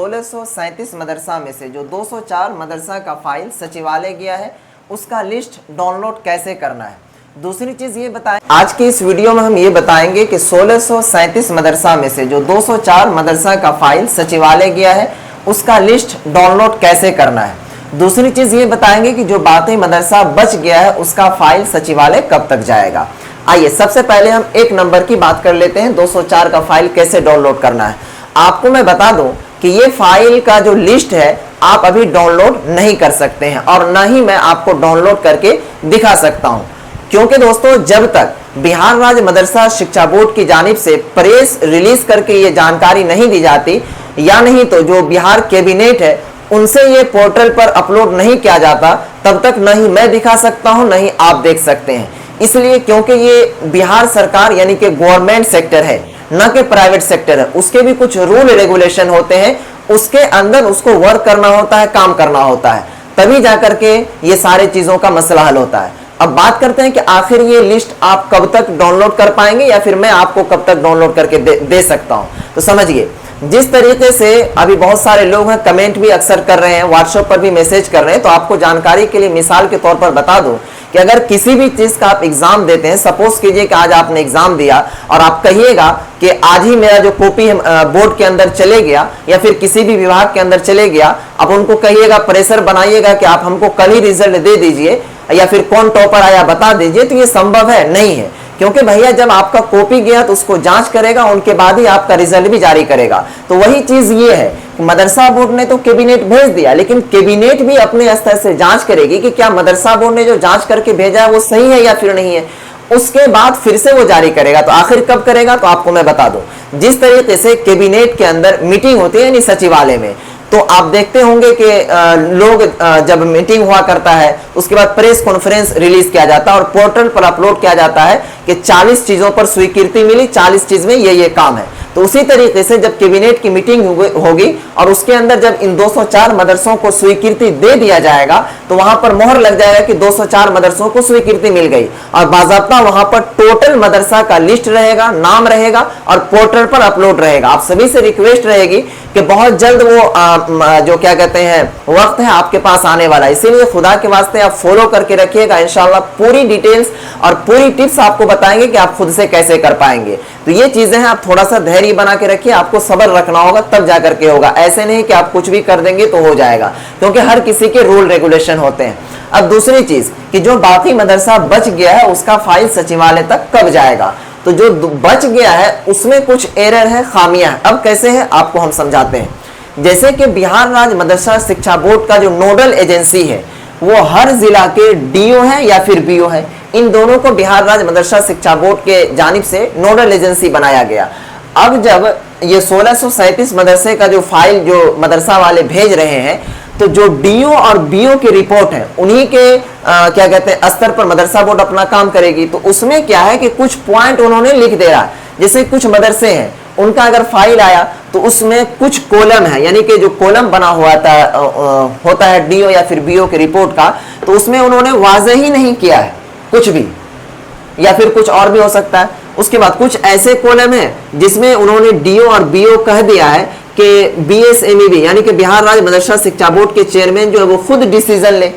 1637 मदरसा में से जो 204 मदरसा का फाइल सचिवालय गया है उसका लिस्ट डाउनलोड कैसे करना है। दूसरी चीज ये बताएं, आज के इस वीडियो में हम ये बताएंगे कि 1637 मदरसा में से जो 204 मदरसा का फाइल सचिवालय गया है उसका लिस्ट डाउनलोड कैसे करना है। दूसरी चीज ये बताएंगे कि जो बातें मदरसा बच गया है उसका फाइल सचिवालय कब तक जाएगा। आइए सबसे पहले हम एक नंबर की बात कर लेते हैं, 204 का फाइल कैसे डाउनलोड करना है। आपको मैं बता दूं कि ये फाइल का जो लिस्ट है आप अभी डाउनलोड नहीं कर सकते हैं और ना ही मैं आपको डाउनलोड करके दिखा सकता हूं, क्योंकि दोस्तों जब तक बिहार राज्य मदरसा शिक्षा बोर्ड की जानिब से प्रेस रिलीज करके ये जानकारी नहीं दी जाती या नहीं तो जो बिहार कैबिनेट है उनसे ये पोर्टल पर अपलोड नहीं किया जाता, तब तक नहीं मैं दिखा सकता हूं नहीं आप देख सकते हैं। इसलिए क्योंकि ये बिहार सरकार यानी कि गवर्नमेंट सेक्टर है न कि प्राइवेट सेक्टर है, उसके भी कुछ रूल रेगुलेशन होते हैं, उसके अंदर उसको वर्क करना होता है, काम करना होता है, तभी जाकर के ये सारी चीजों का मसला हल होता है। अब बात करते हैं कि आखिर ये लिस्ट आप कब तक डाउनलोड कर पाएंगे या फिर मैं आपको कब तक डाउनलोड करके दे सकता हूं। तो समझिए, जिस तरीके से अभी बहुत सारे लोग हैं, कमेंट भी अक्सर कर रहे हैं, व्हाट्सएप पर भी मैसेज कर रहे हैं, तो आपको जानकारी के लिए मिसाल के तौर पर बता दूं कि अगर किसी भी चीज का आप एग्जाम देते हैं, सपोज कीजिए कि आज आपने एग्जाम दिया और आप कहिएगा कि आज ही मेरा जो कॉपी बोर्ड के अंदर चले गया या फिर किसी भी विभाग के अंदर चले गया, आप उनको कहिएगा, प्रेशर बनाइएगा कि आप हमको कल ही रिजल्ट दे दीजिए या फिर कौन टॉपर आया बता दीजिए, तो ये संभव है नहीं है। क्योंकि भैया जब आपका कॉपी गया तो उसको जांच करेगा, उनके बाद ही आपका रिजल्ट भी जारी करेगा। तो वही चीज ये है, मदरसा बोर्ड ने तो कैबिनेट भेज दिया, लेकिन कैबिनेट भी अपने स्तर से जांच करेगी कि क्या मदरसा बोर्ड ने जो जांच करके भेजा है वो सही है या फिर नहीं है। उसके बाद फिर से वो जारी करेगा। तो आखिर कब करेगा तो आपको मैं बता दूं, जिस तरीके से कैबिनेट के अंदर मीटिंग होती है यानी सचिवालय में, तो आप देखते होंगे कि लोग जब मीटिंग हुआ करता है उसके बाद प्रेस कॉन्फ्रेंस रिलीज किया जाता है और पोर्टल पर अपलोड किया जाता है कि 40 चीजों पर स्वीकृति मिली, 40 चीज में ये काम है। तो उसी तरीके से जब कैबिनेट की मीटिंग होगी और उसके अंदर जब इन 204 मदरसों को स्वीकृति दे दिया जाएगा तो वहां पर मोहर लग जाएगा कि 204 मदरसों को स्वीकृति मिल गई और बाज़ाब्ता वहां पर टोटल मदरसा का लिस्ट रहेगा, नाम रहेगा और पोर्टल पर अपलोड रहेगा। आप सभी से रिक्वेस्ट रहेगी कि बहुत जल्द वो जो क्या कहते हैं वक्त है आपके पास आने वाला, इसीलिए खुदा के वास्ते आप फॉलो करके रखिएगा। इंशाल्लाह पूरी डिटेल्स और पूरी टिप्स आपको बताएंगे कि आप खुद से कैसे कर पाएंगे। तो ये चीजें हैं, आप थोड़ा सा धैर्य बना के रखिए, आपको सब्र रखना होगा तब जाकर के होगा। ऐसे नहीं कि आप कुछ भी कर देंगे तो हो जाएगा, क्योंकि हर किसी के रूल रेगुलेशन होते हैं। अब दूसरी चीज कि जो बाकी मदरसा बच गया है उसका फाइल सचिवालय तक कब जाएगा। तो जो बच गया है उसमें कुछ एरर है, खामियां है। अब कैसे है आपको हम समझाते हैं। जैसे कि बिहार राज्य मदरसा शिक्षा बोर्ड का जो नोडल एजेंसी है वो हर जिला के डीओ है या फिर बीओ है, इन दोनों को बिहार राज्य मदरसा शिक्षा बोर्ड के जानिब से नोडल एजेंसी बनाया गया। अब जब ये 1637 मदरसे का जो फाइल जो मदरसा वाले भेज रहे हैं, तो जो डीओ और बीओ की रिपोर्ट है उन्हीं के क्या कहते हैं स्तर पर मदरसा बोर्ड अपना काम करेगी। तो उसमें क्या है कि कुछ पॉइंट उन्होंने लिख दे रहा है। जैसे कुछ मदरसे हैं उनका अगर फाइल आया तो उसमें कुछ कॉलम है, यानी कि जो कॉलम बना हुआ होता है डीओ या फिर बीओ की रिपोर्ट का, तो उसमें उन्होंने वाज़ेह ही नहीं किया है कुछ भी, या फिर कुछ और भी हो सकता है। उसके बाद कुछ ऐसे कॉलम है जिसमें उन्होंने डीओ और बीओ कह दिया है कि बीएसएमईबी यानी कि बिहार राज्य मदरसा शिक्षा बोर्ड के चेयरमैन जो है वो खुद डिसीजन ले।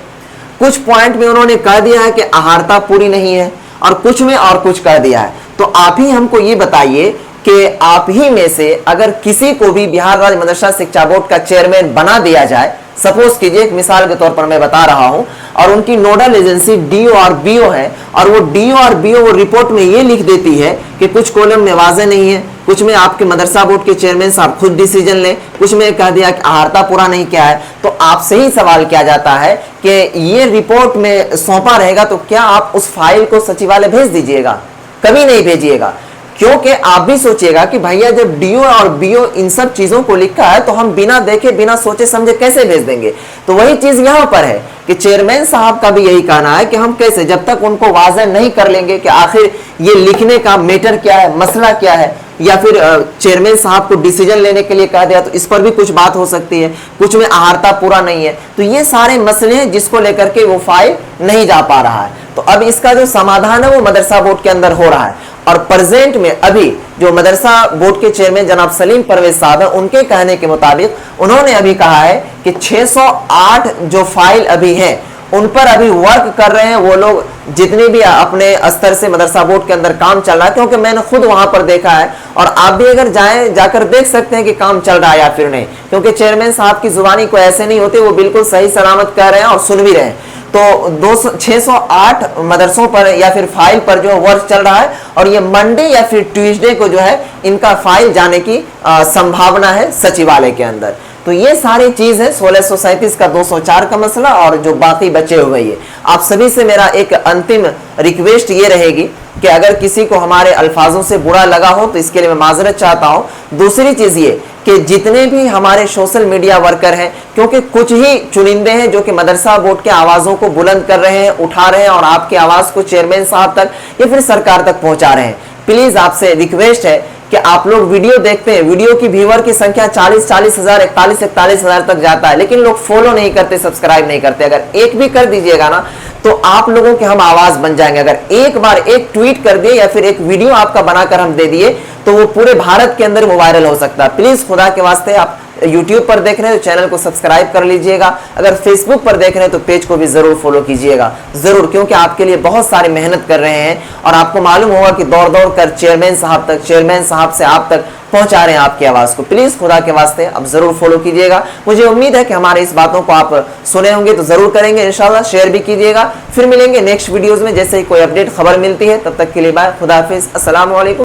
कुछ पॉइंट में उन्होंने कह दिया है कि आहारता पूरी नहीं है और कुछ में और कुछ कह दिया है। तो आप ही हमको ये बताइए कि आप ही में से अगर किसी को भी बिहार राज्य मदरसा शिक्षा बोर्ड का चेयरमैन बना दिया जाए, सपोज कीजिए एक मिसाल के तौर पर मैं बता रहा हूं, और उनकी नोडल एजेंसी डीओ और बीओ है और वो डीओ और बीओ वो रिपोर्ट में ये लिख देती है कि कुछ कॉलम में वाज़ेह नहीं है, कुछ में आपके मदरसा बोर्ड के चेयरमैन साहब खुद डिसीजन ले, कुछ में कह दिया कि आहारता पूरा नहीं किया है, तो आपसे ही सवाल किया जाता है कि ये रिपोर्ट में सौंपा रहेगा तो क्या आप उस फाइल को सचिवालय भेज दीजिएगा? कभी नहीं भेजिएगा। क्योंकि आप भी सोचिएगा कि भैया जब डीओ और बीओ इन सब चीजों को लिखा है तो हम बिना देखे बिना सोचे समझे कैसे भेज देंगे। तो वही चीज यहां पर है कि चेयरमैन साहब का भी यही कहना है कि हम कैसे, जब तक उनको वाज़ेह नहीं कर लेंगे कि आखिर ये लिखने का मैटर क्या है, मसला क्या है, या फिर चेयरमैन साहब को डिसीजन लेने के लिए कह दिया तो इस पर भी कुछ बात हो सकती है, कुछ में आहारता पूरा नहीं है। तो ये सारे मसले हैं जिसको लेकर के वो फाइल नहीं जा पा रहा है। तो अब इसका जो समाधान है वो मदरसा बोर्ड के अंदर हो रहा है और प्रेजेंट में अभी जो मदरसा बोर्ड के चेयरमैन जनाब सलीम परवेज साहब है, उनके कहने के मुताबिक उन्होंने अभी कहा है कि 608 जो फाइल अभी हैं उन पर अभी वर्क कर रहे हैं वो लोग, जितने भी अपने स्तर से मदरसा बोर्ड के अंदर काम चल रहा है, क्योंकि मैंने खुद वहां पर देखा है और आप भी अगर जाएं जाकर देख सकते हैं कि काम चल रहा है या फिर नहीं, क्योंकि चेयरमैन साहब की जुबानी को ऐसे नहीं होते, वो बिल्कुल सही सलामत कह रहे हैं और सुन भी रहे हैं। तो 608 मदरसों पर या फिर फाइल पर जो वर्क चल रहा है और ये मंडे या फिर ट्यूसडे को जो है इनका फाइल जाने की संभावना है सचिवालय के अंदर। तो ये सारी चीज है 1637 का 204 का मसला और जो बाकी बचे हुए ये। आप सभी से मेरा एक अंतिम रिक्वेस्ट ये रहेगी कि अगर किसी को हमारे अल्फाजों से बुरा लगा हो तो इसके लिए मैं माजरत चाहता हूं। दूसरी चीज ये कि जितने भी हमारे सोशल मीडिया वर्कर हैं, क्योंकि कुछ ही चुनिंदे हैं जो कि मदरसा बोर्ड के आवाजों को बुलंद कर रहे हैं, उठा रहे हैं और आपकी आवाज को चेयरमैन साहब तक या फिर सरकार तक पहुंचा रहे हैं, प्लीज आपसे रिक्वेस्ट है कि आप लोग वीडियो देखते हैं, वीडियो की व्यूअर की संख्या 40 हजार 41 हजार तक जाता है, लेकिन लोग फॉलो नहीं करते, सब्सक्राइब नहीं करते। अगर एक भी कर दीजिएगा ना तो आप लोगों के हम आवाज बन जाएंगे। अगर एक बार एक ट्वीट कर दिए या फिर एक वीडियो आपका बनाकर हम दे दिए तो वो पूरे भारत के अंदर वो वायरल हो सकता है। प्लीज खुदा के वास्ते आप YouTube पर देख रहे हैं तो चैनल को सब्सक्राइब कर लीजिएगा, अगर Facebook पर देख रहे हैं तो पेज को भी जरूर फॉलो कीजिएगा, जरूर, क्योंकि आपके लिए बहुत सारी मेहनत कर रहे हैं और आपको मालूम होगा कि दौड़ दौड़ कर चेयरमैन साहब तक, चेयरमैन साहब से आप तक पहुंचा रहे हैं आपकी आवाज को। प्लीज खुदा के वास्ते आप जरूर फॉलो कीजिएगा। मुझे उम्मीद है कि हमारे इस बातों को आप सुने होंगे तो जरूर करेंगे इंशाल्लाह, शेयर भी कीजिएगा। फिर मिलेंगे नेक्स्ट वीडियोज में, जैसे ही कोई अपडेट खबर मिलती है। तब तक के लिए बाय, खुदा हाफिज, अस्सलाम वालेकुम।